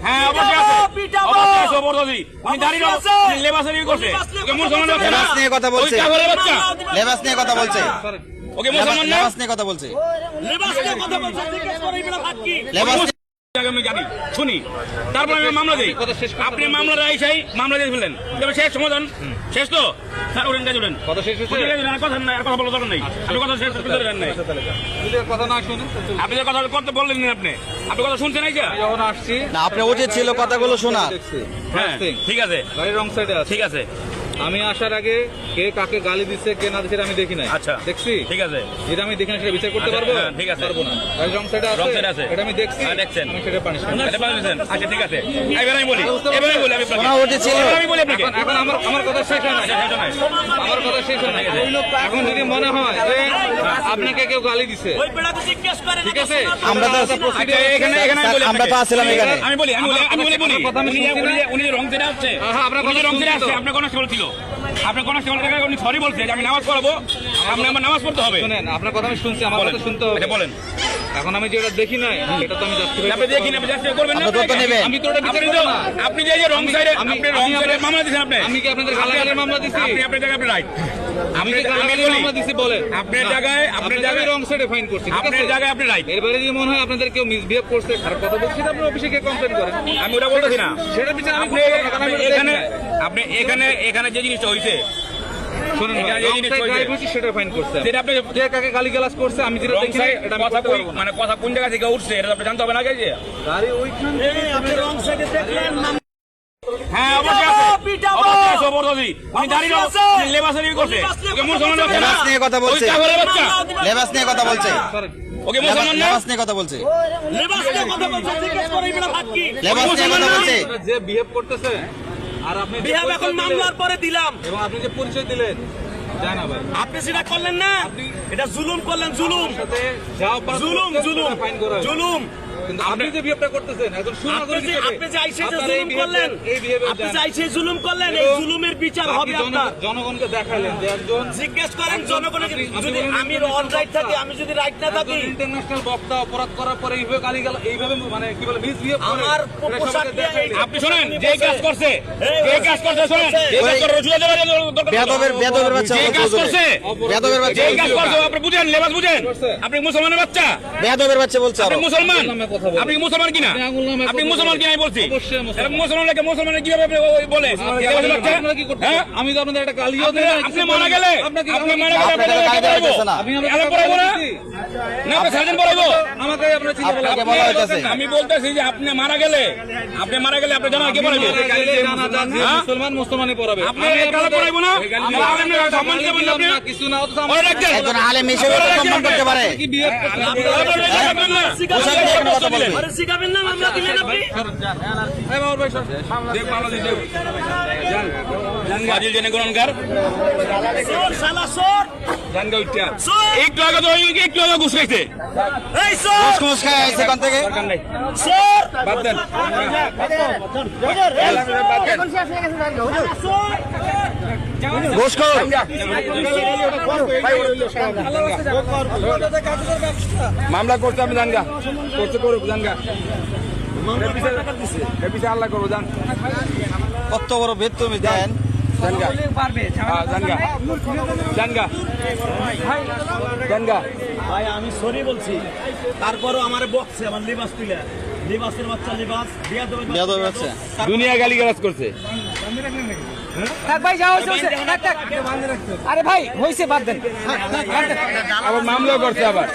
হ্যাঁ অবশ্যই আছে, অবশ্যই আছে অপরাধী। উনি দাঁড়িয়ে লেবাসের ই করছে, ওকে মুসলমান বাচ্চা না, লেবাস নিয়ে কথা বলছে, ওই কাফেরের বাচ্চা, লেবাস নিয়ে কথা বলছে, ওকে মুসলমান না, লেবাস নিয়ে কথা বলছে, লেবাস নিয়ে কথা বলছে, জিজ্ঞেস করে এগুলো ভাগ কি? লেবাস আমি জানি শুনি, তারপরে আমি মামলা দিই। আপনি মামলা রাইসাই মামলা দিয়ে ফেলেন, তবে শেষ সমাধান শেষ তো স্যার ওরেন কাজ উঠেন কথা শেষ হয়েছে, কথা নাই, আর কথা বলার দরকার নেই, আপনি কথা শেষ করতে দেন নাই, যদি কথা না শুনে আপনি যে কথা করতে বললেন না, আপনি কথা শুনছেন না, যখন আসছি না, আপনার উচিত ছিল কথাগুলো শোনা। দেখছি হ্যাঁ ঠিক আছে, গাড়ির রং সাইডে আছে, ঠিক আছে, আমি আসার আগে কে কাকে গালি দিচ্ছে কে না দিচ্ছে আমি দেখি নাই। আচ্ছা দেখছি, ঠিক আছে, যেটা আমি দেখি না সেটা বিচার করতে পারবো? হ্যাঁ, ঠিক আছে, পারবো না। গাড়ির রং সাইডে রং সাইডে আছে, এটা আমি দেখছি, দেখছেন, আমি সেটা পানিশমেন্ট। এটা পারছেন, আচ্ছা ঠিক আছে, এবার আমি বলি, এবার আমি বলি আমি শোনা উচিত ছিল। আমি বলি আপনাকে, এখন আমার কথা শেষ হয় না, আমার কথা শেষ হয় না। এখন যদি মনে হয় যে আপনাকে কেউ গালি দিছে, ওই বেড়াকে জিজ্ঞেস করেন, ঠিক আছে, আমরা তো আচ্ছা এখানে আমি বলি, আমরা তো আসছিলাম এখানে। আমি বলি কথা আমি শুনছি না। উনি যে রং ছেড়ে আসছে, আপনার উনি যে কথা রং ছেড়ে শুনছি আসছে, তো। আপনার কনস্টেবল ছিল, আপনার কনস্টেবল থেকে উনি সরি বলছে যে আমি নামাজ পড়াবো, আমার নামাজ পড়তে হবে। শুনেন, আপনার কথা আমি শুনছি, আমার বলেন, কথা শুনতে হবে। আচ্ছা বলেন, এখন আমি যেটা দেখি নাই সেটা তো আমি justify আপনি করতে দেখি না, পারবো আপনি করবেন না, আপনি তথ্য নেবেন। আমি তো ওটা বিচার আপনি করবো তো না। আপনি যে রং সাইডে, আপনি রং সাইডে মামলা দিয়েছেন, আমি কি আপনাদের গালাগালির মামলা দিছি? আপনি আপনার জায়গায় আপনি রাইট, আমি কি আমি গালাগালির বলি, মামলা দিছি বলেন? আপনার না, জায়গায়, আপনার জায়গায় রং সাইডে ফাইন করছি, ঠিক আপনার আছে? জায়গায় আপনি রাইট, এর বাইরে যদি মনে হয় আপনাদের কেউ মিসবিহেভ করছে, খারাপ কথা বলছে, সেটা আপনি অফিসে গিয়ে কমপ্লেন করেন। আমি ওটা বলতেছি না, সেটা বিচার আমি আপনি করতে পারবো না, কারণ আমি ওটা এখানে দেখি নাই। আপনি এখানে যে জিনিসটা হইছে, শুনুন ভাই, এখানে যে রং জিনিস সাইড হয়েছে, ড্রাইভ হয়েছে সেটা ফাইন করছে। সেটা আপনি যে কাকে গালিগালাজ করছে আমি যেটা রং দেখি নাই, সাইড এটা আমি কথা করতে কই, পারবো না। মানে কথা কোন জায়গা থেকে উঠছে এটা আপনি জানতে হবে না, গেছে গাড়ি ওইখান এই আপনি রং সাইডে দেখলেন না? হ্যাঁ অবশ্যই আছে, অবশ্যই আছে অপরাধী। উনি দাঁড়িয়ে লেবাসের ই করছে, ওকে মুসলমান বাচ্চা না, লেবাস নিয়ে কথা ওই বলছে, কাফেরের বাচ্চা, লেবাস নিয়ে কথা বলছে, ওকে মুসলমান না, লেবাস নিয়ে কথা বলছে, লেবাস নিয়ে কথা বলছে, জিজ্ঞেস করে এগুলো ভাগ কি? লেবাস নিয়ে কথা বলছে। যে বিহেভ করতেছে আর আপনি যে বিহাব এখন পরিচয় মামলার দিলেন, পরে দিলাম, এবং আপনি যে পরিচয় দিলেন যায় না ভাই, আপনি সেটা করলেন না, এটা জুলুম করলেন, জুলুম, সাথে যা অপরাধ জুলুম, করছেন, জুলুম, সেটা ফাইন করা হবে। জুলুম। কিন্তু আপনি যে বিহেভটা করতেছেন একজন সুনাগরিক হিসেবে, আপনি যে আইসে যে আপনার এই জুলুম করলেন, behavior- এই behavior আপনি যায় যে না। আইসে জুলুম করলেন, এই এবং জুলুমের বিচার আপনি হবে আপনার। জনগণকে দেখালেন যে একজন জিজ্ঞেস করেন জনগণকে, আপনি যদি বলুন আমি international অন রাইট থাকি, বক্তা। আমি যদি রাইট না থাকি, ইন্টারন্যাশনাল বক্তা অপরাধ করার পরে এইভাবে গালিগালাজ, এইভাবে মানে কি বলে মিসবিহেভ করে, আমার এটা পোশাক সবাইকে দিয়ে দেখাইলেন। আপনি শোনেন, যে কাজ করছে, যে কাজ করছে শোনেন, যে কাজ করে রসুলের দরকার, বেয়াদবের বাচ্চা, যে কাজ করছে, বেয়াদবের বাচ্চা, যে কাজ করছে আপনি বুঝেন, লেবাস বুঝেন, আপনি মুসলমানের বাচ্চা, বেয়াদবের বাচ্চা বলছে আপনি আরো। মুসলমান, নামে কথা বলেন। আপনি মুসলমান কিনা, আপনি আঙুল নামে আপনি কথা মুসলমান বলেন। কিনা আমি বলছি, অবশ্যই মুসলমান। মুসলমানকে মুসলমান কিভাবে বলে, আপনারা কি করতেছেন? হ্যাঁ? আমি তো আপনাদের একটা গালিও দিই না, আপনি মারা গেলে, আপনাকে আপনি মারা গেলে আপনাকে তো গালি দেওয়া হইতেছে না। আমি আপনাকে আলাপ করাবো না? দিছি। না আপনি সার্জেন্ট বলাইবো, আমাকে আপনারা চিন্তা আপনাকে করলেন। বলা হইতেছে। আমি বলতেছি যে আপনি মারা গেলে, আপনি জানা কে পড়াইবে, হ্যাঁ? মুসলমান মুসলমানই পড়াবে। আপনি একালা পড়াইবো না, আপনি সম্মান কে বললেন, আপনি কিছু না হতো তো ওরা রাখছেন, একজন আলেম হিসেবে তো সম্মান করতে পারে। কি বিহেভ করছেন? আপনারা রাখবেন না, পোশাক নিয়ে কোনো কথা বলবে। আরে শিখাবেন না, মামলা দিলেন আপনি। এই বাবর ভাই সর। ফাজিল জেনে গ্রহণকার চোর, শালা চোর, জানগা উঠা চোর, একটু আগে তো একটু আগে ঘুষ খাইছে, এই চোর, ঘুষ খায় আইছে কোন থেকে? চোর, বাদ দেন, ঘুষখোর। মামলা করতে আমি জানগা করতে করুক জানগা পিছিয়ে আল্লাহ করবো জান কত বড় ভেদ তুমি দেন। জানগা জানগা জানগা জানগা ভাই আমি সরি বলছি, তারপরও আমার বকছে, আমার লিবাস তুলে, লিবাসের বাচ্চা, লিবাস বেয়াদবের বাচ্চা। দুনিয়া গালি গালাজ করছে, ভাই যা হয়েছে হয়েছে। আরে ভাই হয়েছে, বাদ দেন। আবার মামলা করছে আবার